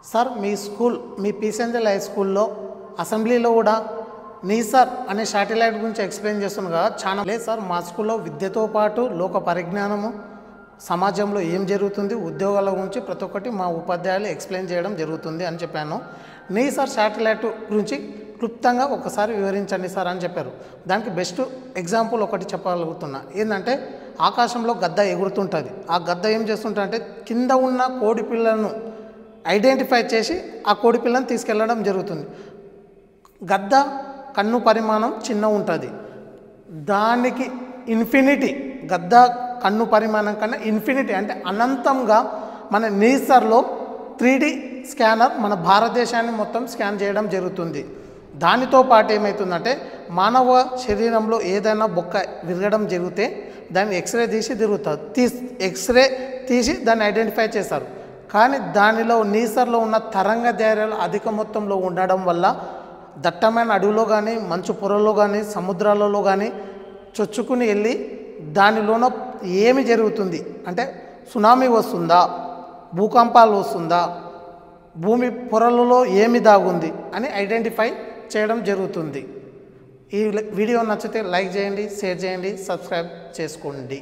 Sir మీ school మీ పీసెంజల్ high స్కూల్లో అసెంబ్లీలో కూడా నీసర్ అనే శాటిలైట్ గురించి ఎక్స్ప్లెయిన్ చేస్తున్నారు కదా. చాలా లేదు సార్, మా స్కూల్లో విద్యతో పాటు లోక పరిజ్ఞానము, సమాజంలో ఏం జరుగుతుంది, ఉద్యోగాల గురించి ప్రతి ఒక్కటి మా ఉపాధ్యాయులు ఎక్స్ప్లెయిన్ చేయడం జరుగుతుంది అని చెప్పాను. నీసర్ శాటిలైట్ గురించి క్లుప్తంగా ఒకసారి వివరించండి సార్ అని చెప్పారు. దానికి బెస్ట్ ఎగ్జాంపుల్ ఒకటి చెప్పగలుగుతున్నా. ఏంటంటే ఆకాశంలో గద్ద ఎగురుతుంటుంది. ఆ గద్ద ఏం చేస్తుంటే కింద ఉన్న కోడి పిల్లలను ఐడెంటిఫై చేసి ఆ కోడి పిల్లని తీసుకెళ్ళడం జరుగుతుంది. గద్ద కన్ను పరిమాణం చిన్న ఉంటుంది, దానికి ఇన్ఫినిటీ, గద్ద కన్ను పరిమాణం కన్నా ఇన్ఫినిటీ అంటే అనంతంగా మన నీసర్లో 3D స్కానర్ మన భారతదేశాన్ని మొత్తం స్కాన్ చేయడం జరుగుతుంది. దానితో పాటు ఏమవుతుందంటే మానవ శరీరంలో ఏదైనా బొక్క విరగడం జరిగితే దాన్ని ఎక్స్రే ఎక్స్రే తీసి దాన్ని ఐడెంటిఫై చేస్తారు. కానీ దానిలో నీసర్లో ఉన్న తరంగ ధైర్యాలు అధిక మొత్తంలో ఉండడం వల్ల దట్టమైన అడవిలో కానీ, మంచు పొరల్లో కానీ, సముద్రాలలో కానీ చొచ్చుకుని వెళ్ళి దానిలోన ఏమి జరుగుతుంది అంటే సునామీ వస్తుందా, భూకంపాలు వస్తుందా, భూమి పొరలలో ఏమి దాగుంది అని ఐడెంటిఫై చేయడం జరుగుతుంది. ఈ వీడియో నచ్చితే లైక్ చేయండి, షేర్ చేయండి, సబ్స్క్రైబ్ చేసుకోండి.